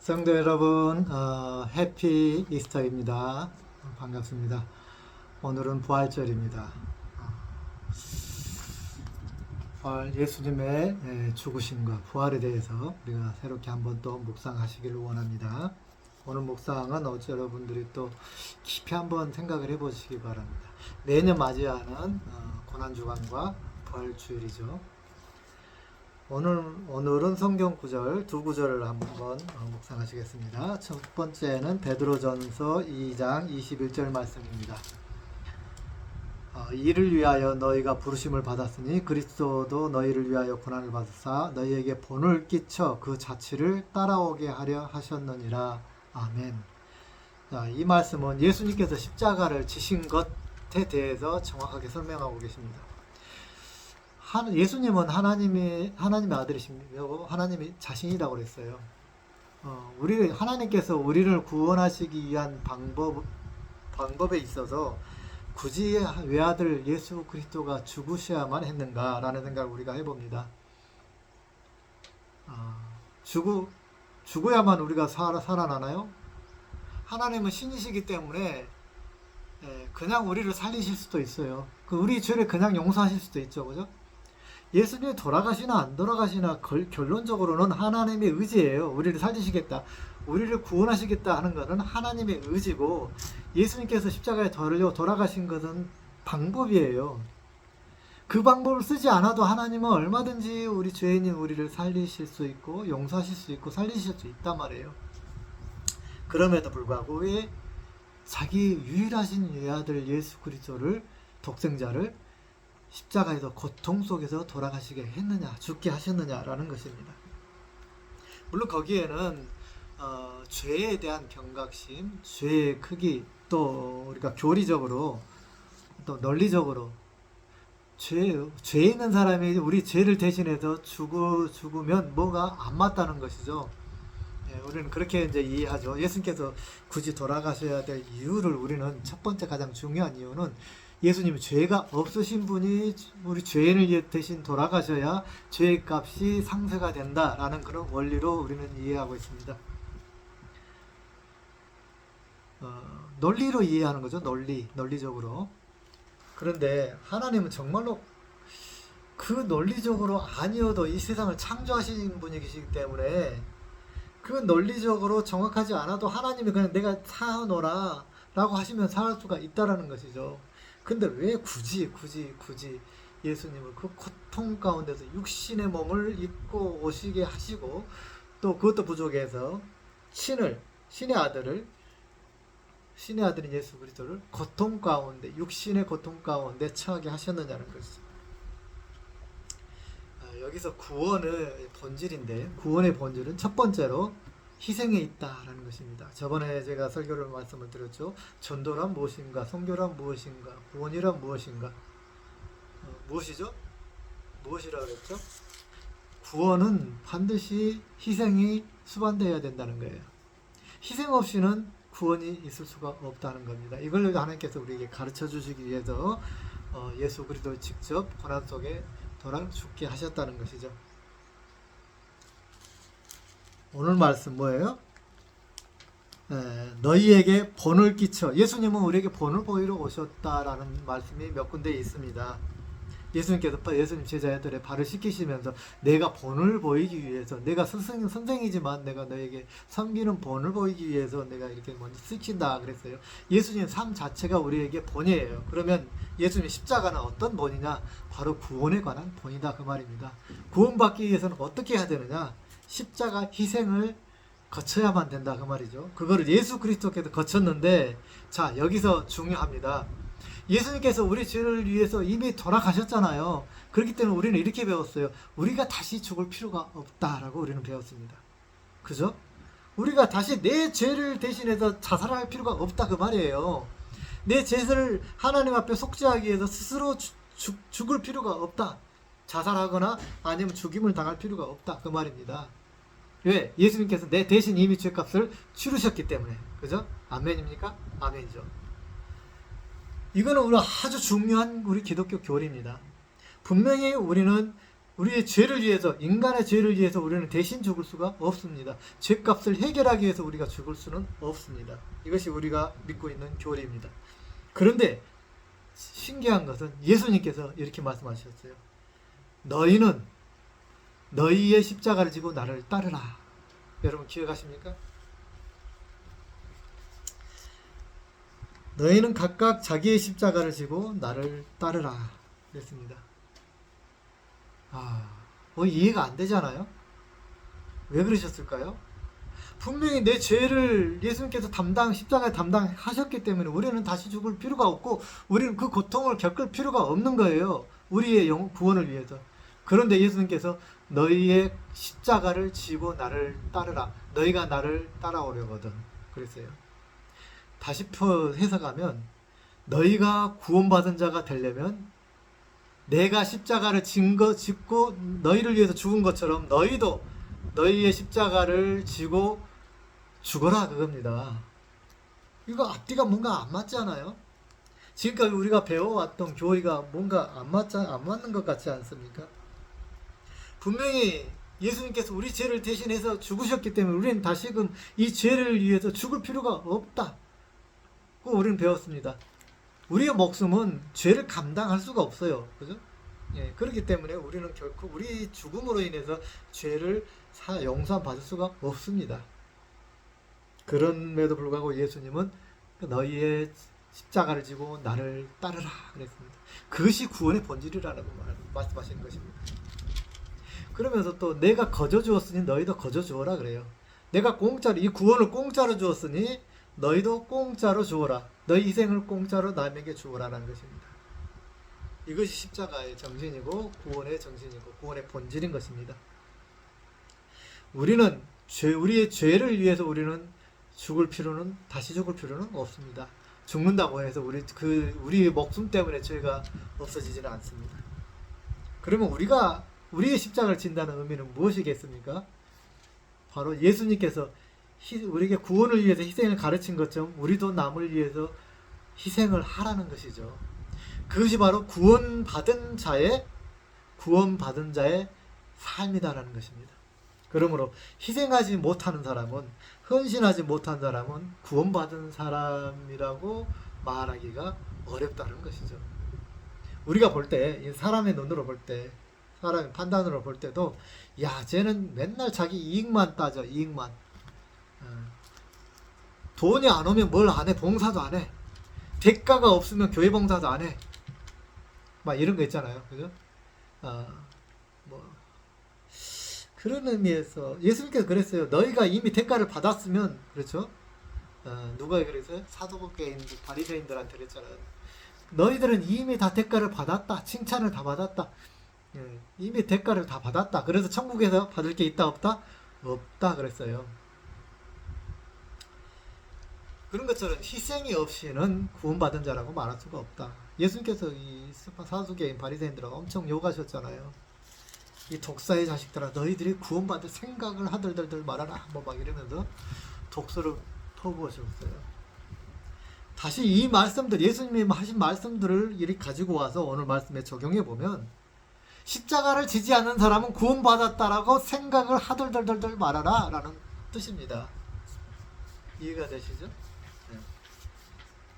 성도 여러분, 해피 이스터입니다. 반갑습니다. 오늘은 부활절입니다. 예수님의 죽으심과 부활에 대해서 우리가 새롭게 한번 또 묵상하시기를 원합니다. 오늘 묵상은 여러분들이 또 깊이 한번 생각을 해보시기 바랍니다. 매년 맞이하는 고난주간과 부활주일이죠. 오늘은 성경 구절, 두 구절을 한번 묵상하시겠습니다. 첫 번째는 베드로전서 2장 21절 말씀입니다. 이를 위하여 너희가 부르심을 받았으니 그리스도도 너희를 위하여 고난을 받으사 너희에게 본을 끼쳐 그 자취를 따라오게 하려 하셨느니라. 아멘. 자, 이 말씀은 예수님께서 십자가를 지신 것에 대해서 정확하게 설명하고 계십니다. 예수님은 하나님의 아들이시며 하나님이 자신이라고 그랬어요. 하나님께서 우리를 구원하시기 위한 방법에 있어서 굳이 외아들 예수 그리스도가 죽으셔야만 했는가라는 생각을 우리가 해봅니다. 죽어야만 우리가 살아나나요? 하나님은 신이시기 때문에 그냥 우리를 살리실 수도 있어요. 우리 죄를 그냥 용서하실 수도 있죠, 그죠? 예수님이 돌아가시나 안 돌아가시나 결론적으로는 하나님의 의지예요. 우리를 살리시겠다, 우리를 구원하시겠다 하는 것은 하나님의 의지고, 예수님께서 십자가에 돌아가신 것은 방법이에요. 그 방법을 쓰지 않아도 하나님은 얼마든지 우리 죄인인 우리를 살리실 수 있고 용서하실 수 있고 살리실 수 있단 말이에요. 그럼에도 불구하고 왜 자기 유일하신 외아들 예수 그리스도를, 독생자를 십자가에서 고통 속에서 돌아가시게 했느냐, 죽게 하셨느냐라는 것입니다. 물론 거기에는 죄에 대한 경각심, 죄의 크기, 또 우리가 교리적으로 또 논리적으로 죄 있는 사람이 우리 죄를 대신해서 죽으면 뭐가 안 맞다는 것이죠. 우리는 그렇게 이제 이해하죠. 예수님께서 굳이 돌아가셔야 될 이유를, 우리는 첫 번째 가장 중요한 이유는 예수님이 죄가 없으신 분이 우리 죄인을 대신 돌아가셔야 죄의 값이 상쇄가 된다라는 그런 원리로 우리는 이해하고 있습니다. 논리로 이해하는 거죠. 논리적으로. 그런데 하나님은 정말로 그 논리적으로 아니어도 이 세상을 창조하신 분이시기 때문에 그 논리적으로 정확하지 않아도 하나님이 그냥 내가 사노라 라고 하시면 살 수가 있다라는 것이죠. 근데 왜 굳이 예수님을 그 고통 가운데서 육신의 몸을 입고 오시게 하시고, 또 그것도 부족해서 신의 아들인 예수 그리스도를 고통 가운데, 육신의 고통 가운데 처하게 하셨느냐는 것이죠. 여기서 구원의 본질은 첫 번째로 희생에 있다라는 것입니다. 저번에 제가 설교를 말씀을 드렸죠. 전도란 무엇인가, 선교란 무엇인가, 구원이란 무엇인가. 무엇이죠? 무엇이라고 그랬죠? 구원은 반드시 희생이 수반되어야 된다는 거예요. 희생 없이는 구원이 있을 수가 없다는 겁니다. 이걸 하나님께서 우리에게 가르쳐 주시기 위해서 예수 그리스도를 직접 고난 속에 죽게 하셨다는 것이죠. 오늘 말씀 뭐예요? 너희에게 본을 끼쳐. 예수님은 우리에게 본을 보이러 오셨다라는 말씀이 몇 군데 있습니다. 예수님께서 예수님 제자들의 발을 씻기시면서 내가 본을 보이기 위해서, 내가 선생이지만 내가 너에게 섬기는 본을 보이기 위해서 내가 이렇게 먼저 씻긴다 그랬어요. 예수님 삶 자체가 우리에게 본이에요. 그러면 예수님 십자가는 어떤 본이냐? 바로 구원에 관한 본이다 그 말입니다. 구원받기 위해서는 어떻게 해야 되느냐? 십자가 희생을 거쳐야만 된다 그 말이죠. 그거를 예수 그리스도께서 거쳤는데, 자, 여기서 중요합니다. 예수님께서 우리 죄를 위해서 이미 돌아가셨잖아요. 그렇기 때문에 우리는 이렇게 배웠어요. 우리가 다시 죽을 필요가 없다라고 우리는 배웠습니다. 그죠? 우리가 다시 내 죄를 대신해서 자살할 필요가 없다 그 말이에요. 내 죄를 하나님 앞에 속죄하기 위해서 스스로 죽을 필요가 없다. 자살하거나 아니면 죽임을 당할 필요가 없다 그 말입니다. 왜? 예수님께서 내 대신 이미 죄값을 치르셨기 때문에. 그죠? 아멘입니까? 아멘이죠. 이거는 우리 아주 중요한 우리 기독교 교리입니다. 분명히 우리는 우리의 죄를 위해서, 인간의 죄를 위해서 우리는 대신 죽을 수가 없습니다. 죄값을 해결하기 위해서 우리가 죽을 수는 없습니다. 이것이 우리가 믿고 있는 교리입니다. 그런데 신기한 것은 예수님께서 이렇게 말씀하셨어요. 너희는 너희의 십자가를 지고 나를 따르라. 여러분 기억하십니까? 너희는 각각 자기의 십자가를 지고 나를 따르라 그랬습니다. 이해가 안 되잖아요? 왜 그러셨을까요? 분명히 내 죄를 예수님께서 십자가에 담당하셨기 때문에 우리는 다시 죽을 필요가 없고 우리는 그 고통을 겪을 필요가 없는 거예요. 우리의 구원을 위해서. 그런데 예수님께서 너희의 십자가를 지고 나를 따르라. 너희가 나를 따라오려거든 그랬어요. 다시 해석하면 너희가 구원받은 자가 되려면 내가 십자가를 짓고 너희를 위해서 죽은 것처럼 너희도 너희의 십자가를 지고 죽어라 그겁니다. 이거 앞뒤가 뭔가 안 맞잖아요. 지금까지 우리가 배워왔던 교리가 뭔가 안 맞는 것 같지 않습니까? 분명히 예수님께서 우리 죄를 대신해서 죽으셨기 때문에 우리는 다시금 이 죄를 위해서 죽을 필요가 없다. 우리는 배웠습니다. 우리의 목숨은 죄를 감당할 수가 없어요. 그죠? 예, 그렇기 때문에 우리는 결코 우리 죽음으로 인해서 죄를 용서받을 수가 없습니다. 그럼에도 불구하고 예수님은 너희의 십자가를 지고 나를 따르라 그랬습니다. 그것이 구원의 본질이라고 말씀하시는 것입니다. 그러면서 또 내가 거저 주었으니 너희도 거저 주어라 그래요. 내가 공짜로 이 구원을 공짜로 주었으니 너희도 공짜로 주어라. 너희 희생을 공짜로 남에게 주어라라는 것입니다. 이것이 십자가의 정신이고 구원의 정신이고 구원의 본질인 것입니다. 우리는 우리의 죄를 위해서 우리는 다시 죽을 필요는 없습니다. 죽는다고 해서 우리의 목숨 때문에 죄가 없어지지는 않습니다. 그러면 우리의 십자가를 진다는 의미는 무엇이겠습니까? 바로 예수님께서 우리에게 구원을 위해서 희생을 가르친 것처럼 우리도 남을 위해서 희생을 하라는 것이죠. 그것이 바로 구원받은 자의 삶이다라는 것입니다. 그러므로 희생하지 못하는 사람은, 헌신하지 못한 사람은 구원받은 사람이라고 말하기가 어렵다는 것이죠. 우리가 볼 때, 사람의 눈으로 볼 때, 사람의 판단으로 볼 때도 쟤는 맨날 자기 이익만 따져. 이익만. 돈이 안 오면 뭘 안 해. 봉사도 안 해. 대가가 없으면 교회 봉사도 안 해. 막 이런 거 있잖아요. 그죠? 그런 의미에서 예수님께서 그랬어요. 너희가 이미 대가를 받았으면, 그렇죠? 누가 그랬어요? 사도계인 바리새인들한테 그랬잖아요. 너희들은 이미 다 대가를 받았다. 칭찬을 다 받았다. 이미 대가를 다 받았다. 그래서 천국에서 받을 게 있다 없다? 없다 그랬어요. 그런 것처럼 희생이 없이는 구원받은 자라고 말할 수가 없다. 예수님께서 이 사두개인 바리새인들하고 엄청 욕하셨잖아요. 이 독사의 자식들아, 너희들이 구원받을 생각을 하들들들 말하라. 막 이러면서 독소를 퍼부으셨어요. 다시 이 말씀들, 예수님이 하신 말씀들을 이렇게 가지고 와서 오늘 말씀에 적용해 보면 십자가를 지지 않는 사람은 구원받았다라고 생각을 하들들들 말하라 라는 뜻입니다. 이해가 되시죠? 네.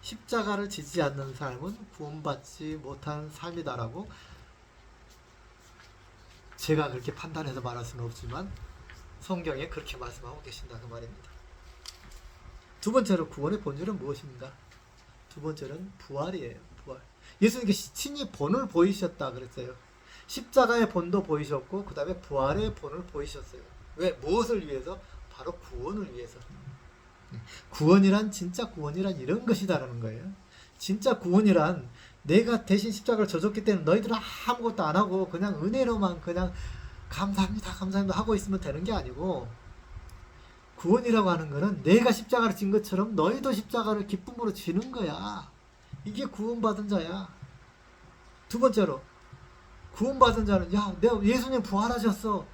십자가를 지지 않는 삶은 구원받지 못한 삶이다라고 제가 그렇게 판단해서 말할 수는 없지만 성경에 그렇게 말씀하고 계신다는 말입니다. 두 번째로 구원의 본질은 무엇입니까? 두 번째는 부활이에요. 부활. 예수님께서 친히 본을 보이셨다 그랬어요. 십자가의 본도 보이셨고 그 다음에 부활의 본을 보이셨어요. 왜? 무엇을 위해서? 바로 구원을 위해서. 구원이란, 진짜 구원이란 이런 것이다라는 거예요. 진짜 구원이란 내가 대신 십자가를 져줬기 때문에 너희들은 아무것도 안 하고 그냥 은혜로만 그냥 감사합니다 감사합니다 하고 있으면 되는 게 아니고, 구원이라고 하는 거는 내가 십자가를 진 것처럼 너희도 십자가를 기쁨으로 지는 거야. 이게 구원받은 자야. 두 번째로 구원받은 자는 내가 예수님 부활하셨어.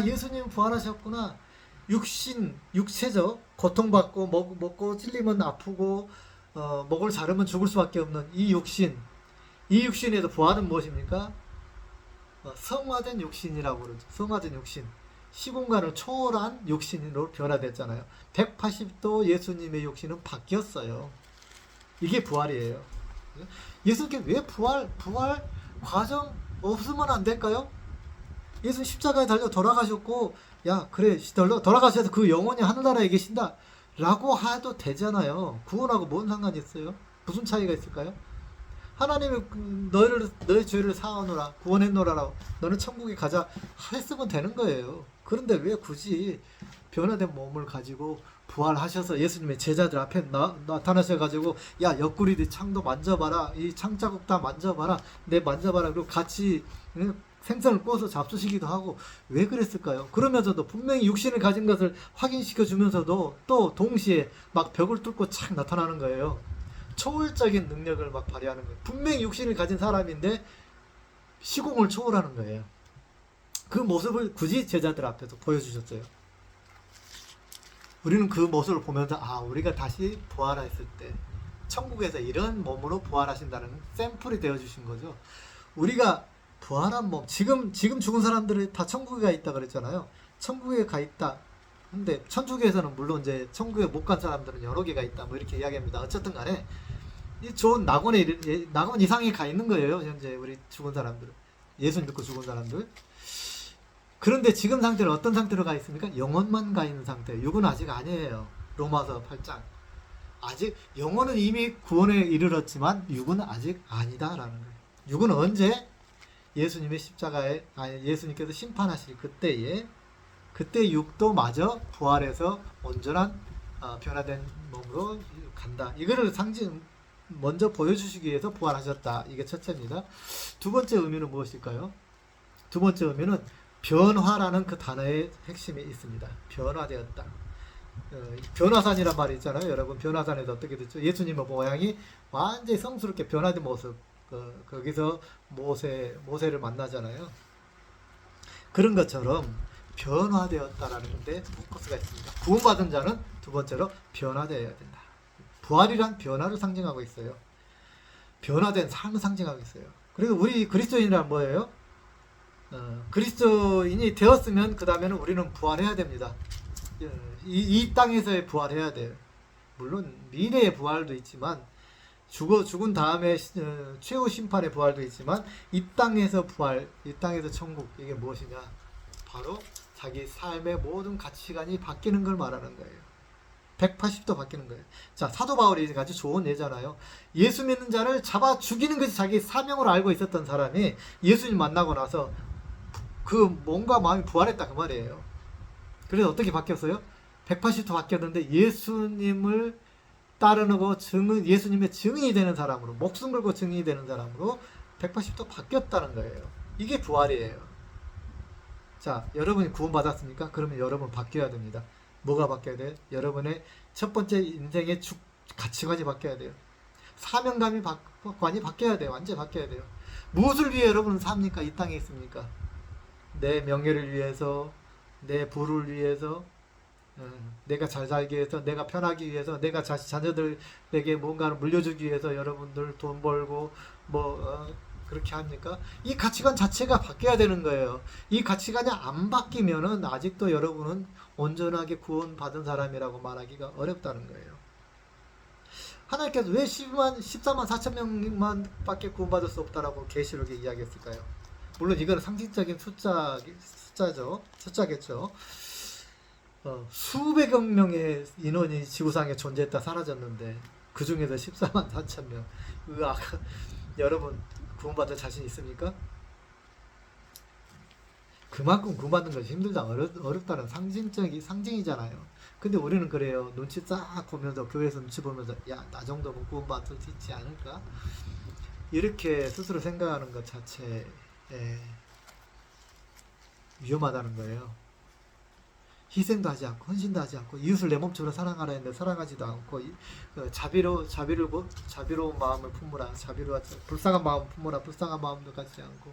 예수님 부활하셨구나. 육체죠. 고통받고 먹고 찔리면 아프고 목을 자르면 죽을 수밖에 없는 이 육신에도 부활은 무엇입니까? 성화된 육신이라고 그러죠. 성화된 육신. 시공간을 초월한 육신으로 변화됐잖아요. 180도 예수님의 육신은 바뀌었어요. 이게 부활이에요. 예수님께 왜 부활 과정 없으면 안 될까요? 예수 십자가에 달려 돌아가셨고, 야, 그래, 돌아가셔서 그 영혼이 하늘나라에 계신다 라고 해도 되잖아요. 구원하고 뭔 상관이 있어요? 무슨 차이가 있을까요? 하나님이 너의 죄를 사하노라, 구원했노라라고, 너는 천국에 가자 했으면 되는 거예요. 그런데 왜 굳이 변화된 몸을 가지고 부활하셔서 예수님의 제자들 앞에 나타나셔가지고, 야, 옆구리 창도 만져봐라, 이 창자국 다 만져봐라, 내 만져봐라, 그리고 같이 생선을 구워서 잡수시기도 하고, 왜 그랬을까요? 그러면서도 분명히 육신을 가진 것을 확인시켜 주면서도 또 동시에 막 벽을 뚫고 착 나타나는 거예요. 초월적인 능력을 막 발휘하는 거예요. 분명히 육신을 가진 사람인데 시공을 초월하는 거예요. 그 모습을 굳이 제자들 앞에서 보여주셨어요. 우리는 그 모습을 보면서, 아, 우리가 다시 부활했을 때 천국에서 이런 몸으로 부활하신다는 샘플이 되어주신 거죠. 우리가 부활한 몸, 지금 죽은 사람들이 다 천국에 가 있다 그랬잖아요. 천국에 가 있다. 근데 천주교에서는 물론 이제 천국에 못 간 사람들은 여러 개가 있다, 뭐 이렇게 이야기합니다. 어쨌든 간에 이 좋은 낙원 이상에 가 있는 거예요. 현재 우리 죽은 사람들, 예수 믿고 죽은 사람들. 그런데 지금 상태는 어떤 상태로 가 있습니까? 영혼만 가 있는 상태. 육은 아직 아니에요. 로마서 8장. 아직 영혼은 이미 구원에 이르렀지만 육은 아직 아니다라는 거예요. 육은 언제? 예수님의 십자가에, 예수님께서 심판하실 그때 육도 마저 부활해서 온전한 변화된 몸으로 간다. 이거를 먼저 보여주시기 위해서 부활하셨다. 이게 첫째입니다. 두 번째 의미는 무엇일까요? 두 번째 의미는 변화라는 그 단어의 핵심이 있습니다. 변화되었다. 변화산이란 말이 있잖아요. 여러분, 변화산에서 어떻게 됐죠? 예수님의 모양이 완전히 성스럽게 변화된 모습. 거기서 모세를 만나잖아요. 그런 것처럼 변화되었다라는 데 포커스가 있습니다. 구원받은 자는 두 번째로 변화되어야 된다. 부활이란 변화를 상징하고 있어요. 변화된 삶을 상징하고 있어요. 그리고 우리 그리스도인이란 뭐예요? 그리스도인이 되었으면 그 다음에는 우리는 부활해야 됩니다. 이 땅에서의 부활해야 돼요. 물론 미래의 부활도 있지만, 죽은 다음에 최후 심판의 부활도 있지만, 이 땅에서 부활, 이 땅에서 천국, 이게 무엇이냐? 바로 자기 삶의 모든 가치관이 바뀌는 걸 말하는 거예요. 180도 바뀌는 거예요. 자, 사도 바울이 아주 좋은 예잖아요. 예수 믿는 자를 잡아 죽이는 것이 자기 사명으로 알고 있었던 사람이 예수님 만나고 나서 그 몸과 마음이 부활했다, 그 말이에요. 그래서 어떻게 바뀌었어요? 180도 바뀌었는데 예수님을 따르고 예수님의 증인이 되는 사람으로, 목숨 걸고 증인이 되는 사람으로 180도 바뀌었다는 거예요. 이게 부활이에요. 자, 여러분이 구원받았습니까? 그러면 여러분 바뀌어야 됩니다. 뭐가 바뀌어야 돼요? 여러분의 첫 번째 인생의 가치관이 바뀌어야 돼요. 사명감이 바뀌어야 돼요. 완전히 바뀌어야 돼요. 무엇을 위해 여러분은 삽니까? 이 땅에 있습니까? 내 명예를 위해서, 내 부를 위해서, 내가 잘 살기 위해서, 내가 편하기 위해서, 내가 자녀들에게 뭔가를 물려주기 위해서 여러분들 돈 벌고 그렇게 합니까? 이 가치관 자체가 바뀌어야 되는 거예요. 이 가치관이 안 바뀌면은 아직도 여러분은 온전하게 구원받은 사람이라고 말하기가 어렵다는 거예요. 하나님께서 왜 14만 4천 명만 밖에 구원받을 수 없다라고 계시록에 이야기했을까요? 물론 이거는 상징적인 숫자겠죠. 수백억 명의 인원이 지구상에 존재했다 사라졌는데 그 중에서 14만 4천 명. 여러분 구원받을 자신 있습니까? 그만큼 구원받는 것이 힘들다, 어렵다는 상징이잖아요. 근데 우리는 그래요. 눈치 싹 보면서, 교회에서 눈치 보면서, 야, 나 정도면 구원받을 수 있지 않을까? 이렇게 스스로 생각하는 것 자체에 위험하다는 거예요. 희생도 하지 않고, 헌신도 하지 않고, 이웃을 내 몸처럼 사랑하라 했는데 사랑하지도 않고, 자비로운 마음을 품으라, 불쌍한 마음 품으라, 불쌍한 마음도 갖지 않고,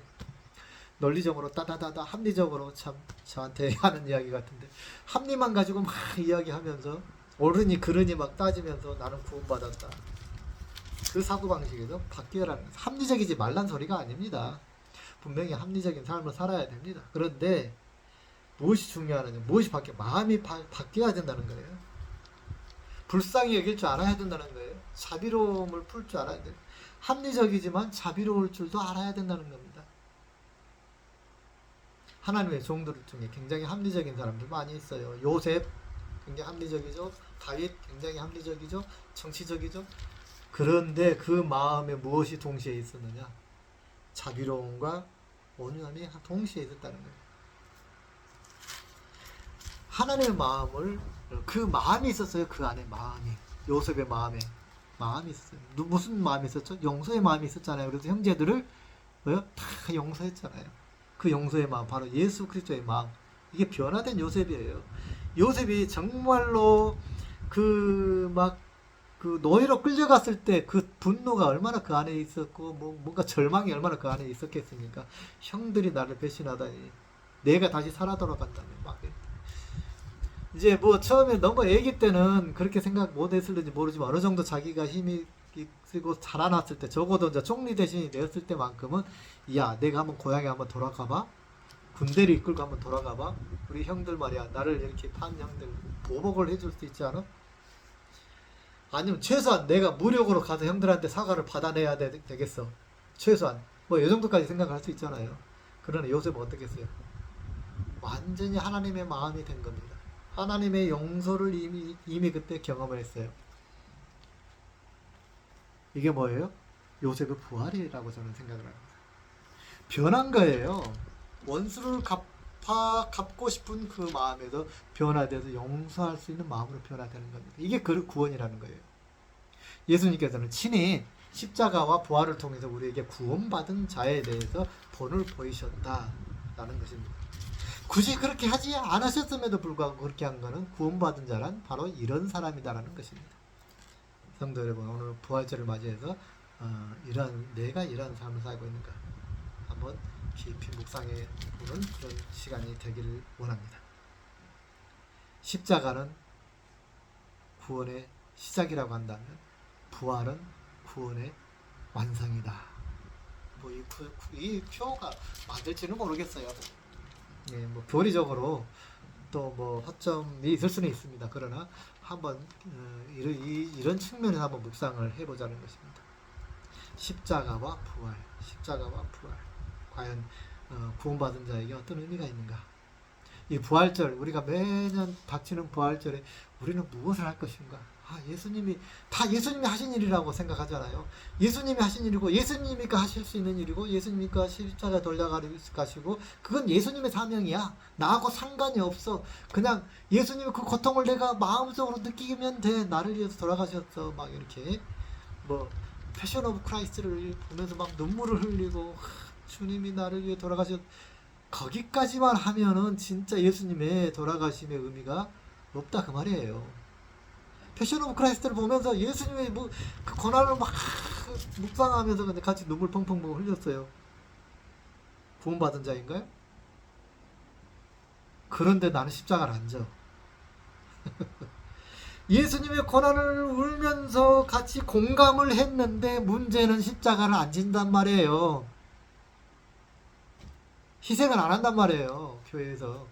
논리적으로 따다다다 합리적으로 참 저한테 하는 이야기 같은데, 합리만 가지고 막 이야기하면서 옳으니 그르니 막 따지면서 나는 구원받았다. 그 사고방식에서 바뀌어라는, 합리적이지 말란 소리가 아닙니다. 분명히 합리적인 삶을 살아야 됩니다. 그런데 무엇이 중요하느냐, 무엇이 마음이 바뀌어야 된다는 거예요. 불쌍히 여길 줄 알아야 된다는 거예요. 자비로움을 풀 줄 알아야 돼요. 합리적이지만 자비로울 줄도 알아야 된다는 겁니다. 하나님의 종들 중에 굉장히 합리적인 사람들 많이 있어요. 요셉 굉장히 합리적이죠. 다윗 굉장히 합리적이죠. 정치적이죠. 그런데 그 마음에 무엇이 동시에 있었느냐? 자비로움과 온유함이 동시에 있었다는 거예요. 하나님의 마음을, 그 마음이 있었어요. 그 안에 마음이. 요셉의 마음에 마음이 있었어요. 무슨 마음이 있었죠? 용서의 마음이 있었잖아요. 그래서 형제들을 다 용서했잖아요. 그 용서의 마음, 바로 예수 그리스도의 마음. 이게 변화된 요셉이에요. 요셉이 정말로 그 노예로 끌려갔을 때 그 분노가 얼마나 그 안에 있었고, 뭔가 절망이 얼마나 그 안에 있었겠습니까? 형들이 나를 배신하다니, 내가 다시 살아 돌아간다면, 이제 처음에 너무 애기 때는 그렇게 생각 못 했을지 모르지만, 어느 정도 자기가 힘이 있고 자라났을 때, 적어도 이제 총리 대신이 되었을 때만큼은, 야, 내가 한번 고향에 한번 돌아가봐. 군대를 이끌고 한번 돌아가봐. 우리 형들 말이야, 나를 이렇게 판 형들 보복을 해줄 수 있지 않아? 아니면 최소한 내가 무력으로 가서 형들한테 사과를 받아내야 되겠어. 최소한 이 정도까지 생각할 수 있잖아요. 그러나 요셉은 어떻게 했어요? 완전히 하나님의 마음이 된 겁니다. 하나님의 용서를 이미 그때 경험을 했어요. 이게 뭐예요? 요셉의 부활이라고 저는 생각을 합니다. 변한 거예요. 원수를 갚고 싶은 그 마음에서 변화돼서 용서할 수 있는 마음으로 변화되는 겁니다. 이게 그 구원이라는 거예요. 예수님께서는 친히 십자가와 부활을 통해서 우리에게 구원받은 자에 대해서 본을 보이셨다라는 것입니다. 굳이 그렇게 하지 않으셨음에도 불구하고 그렇게 한 것은 구원받은 자란 바로 이런 사람이다라는 것입니다. 성도 여러분, 오늘 부활절을 맞이해서 내가 이런 삶을 살고 있는가 한번 깊이 묵상해 보는 그런 시간이 되기를 원합니다. 십자가는 구원의 시작이라고 한다면 부활은 구원의 완성이다. 이 표가 맞을지는 모르겠어요. 교리적으로 또 허점이 있을 수는 있습니다. 그러나 한번 이런 측면에서 한번 묵상을 해보자는 것입니다. 십자가와 부활. 과연 구원받은 자에게 어떤 의미가 있는가? 이 부활절, 우리가 매년 닥치는 부활절에 우리는 무엇을 할 것인가? 예수님이 하신 일이라고 생각하잖아요. 예수님이 하신 일이고, 예수님이니까 하실 수 있는 일이고, 예수님이니까 십자가 돌려가시고, 그건 예수님의 사명이야. 나하고 상관이 없어. 그냥 예수님의 그 고통을 내가 마음속으로 느끼면 돼. 나를 위해서 돌아가셨어. 이렇게 패션 오브 크라이스트를 보면서 눈물을 흘리고, 주님이 나를 위해 돌아가셨. 거기까지만 하면은 진짜 예수님의 돌아가심의 의미가 없다 그 말이에요. 패션 오브 크라이스트를 보면서 예수님의 그 고난을 묵상하면서 근데 같이 눈물 펑펑 흘렸어요. 구원받은 자인가요? 그런데 나는 십자가를 안 져. 예수님의 고난을 울면서 같이 공감을 했는데 문제는 십자가를 안 진단 말이에요. 희생을 안 한단 말이에요. 교회에서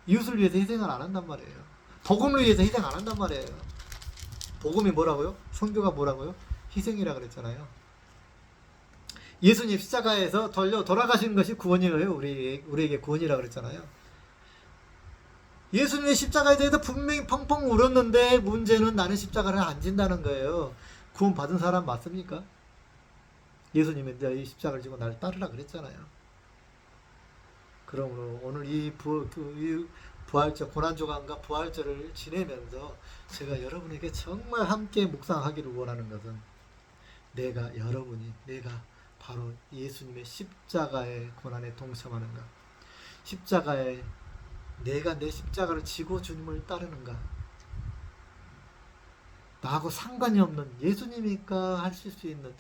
이웃을 위해서 희생을 안 한단 말이에요. 복음을 위해서 희생 안 한단 말이에요. 복음이 뭐라고요? 성교가 뭐라고요? 희생이라 그랬잖아요. 예수님 십자가에서 돌아가시는 것이 구원이에요. 우리에게 구원이라 그랬잖아요. 예수님의 십자가에 대해서 분명히 펑펑 울었는데 문제는 나는 십자가를 안 진다는 거예요. 구원 받은 사람 맞습니까? 예수님이 이 십자가를 지고 나를 따르라 그랬잖아요. 그러므로 오늘 이 부활절, 고난주간과 부활절을 지내면서 제가 여러분에게 정말 함께 묵상하기를 원하는 것은 내가 바로 예수님의 십자가의 고난에 동참하는가? 십자가에 내가 내 십자가를 지고 주님을 따르는가? 나하고 상관이 없는 예수님이니까 하실 수 있는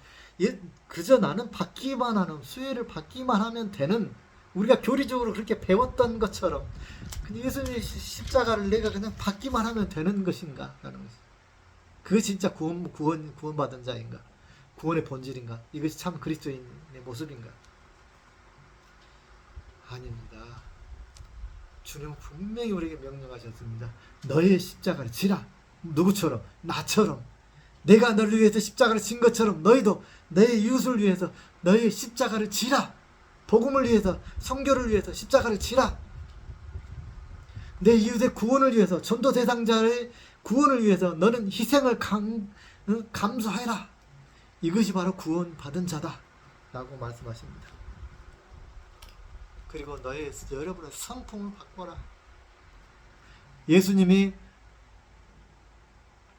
그저 나는 받기만 하는 수혜를 받기만 하면 되는 우리가 교리적으로 그렇게 배웠던 것처럼 예수님의 십자가를 내가 그냥 받기만 하면 되는 것인가? 라는 것이. 그게 진짜 구원받은 자인가? 구원의 본질인가? 이것이 참 그리스도인의 모습인가? 아닙니다. 주님은 분명히 우리에게 명령하셨습니다. 너의 십자가를 지라. 누구처럼? 나처럼. 내가 너를 위해서 십자가를 진 것처럼 너희도 너의 이웃을 위해서 너의 십자가를 지라. 복음을 위해서, 성교를 위해서 십자가를 지라. 내 이웃의 구원을 위해서, 전도 대상자의 구원을 위해서 너는 희생을 감수하여라. 이것이 바로 구원받은 자다 라고 말씀하십니다. 그리고 여러분의 성품을 바꿔라. 예수님이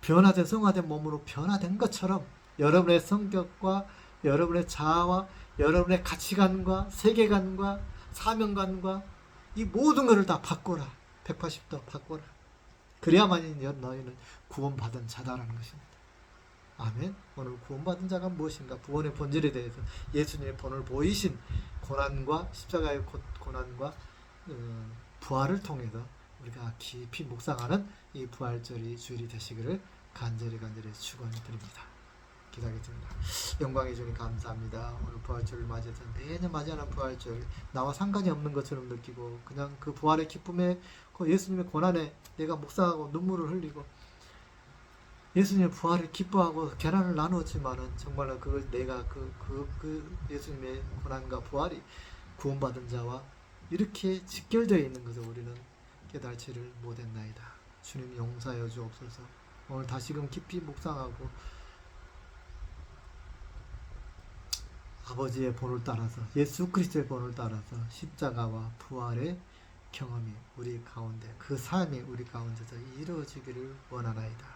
변화된 성화된 몸으로 변화된 것처럼 여러분의 성격과 여러분의 자아와 여러분의 가치관과 세계관과 사명관과 이 모든 것을 다 바꿔라. 180도 바꿔라. 그래야만이 너희는 구원받은 자다라는 것입니다. 아멘. 오늘 구원받은 자가 무엇인가? 구원의 본질에 대해서 예수님의 본을 보이신 고난과 십자가의 고난과 부활을 통해서 우리가 깊이 묵상하는 이 부활절이 주일이 되시기를 간절히 축원드립니다. 기도하겠습니다. 영광의 주님 감사합니다. 오늘 부활절을 맞이해서 매년 맞이하는 부활절 나와 상관이 없는 것처럼 느끼고 그냥 그 부활의 기쁨에 그 예수님의 고난에 내가 묵상하고 눈물을 흘리고 예수님의 부활을 기뻐하고 계란을 나누었지만은 정말로 그걸 내가 그 예수님의 고난과 부활이 구원받은 자와 이렇게 직결되어 있는 것을 우리는 깨달지를 못했나이다. 주님 용서하여 주옵소서. 오늘 다시금 깊이 묵상하고 아버지의 본을 따라서 예수 그리스도의 본을 따라서 십자가와 부활의 경험이 우리 가운데 그 삶이 우리 가운데서 이루어지기를 원하나이다.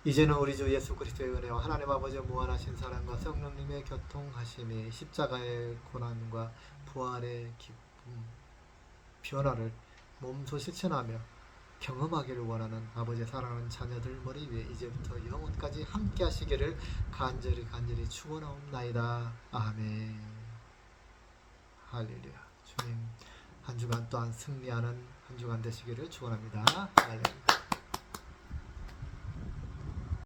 이제는 우리 주 예수 그리스도의 은혜와 하나님 아버지의 무한하신 사랑과 성령님의 교통하심이 십자가의 고난과 부활의 기쁨, 변화를 몸소 실천하며 경험하기를 원하는 아버지의 사랑하는 자녀들 머리 위에 이제부터 영원까지 함께 하시기를 간절히 축원하옵나이다. 아멘. 할렐루야. 주님 한 주간 또한 승리하는 한 주간 되시기를 축원합니다. 할렐루야.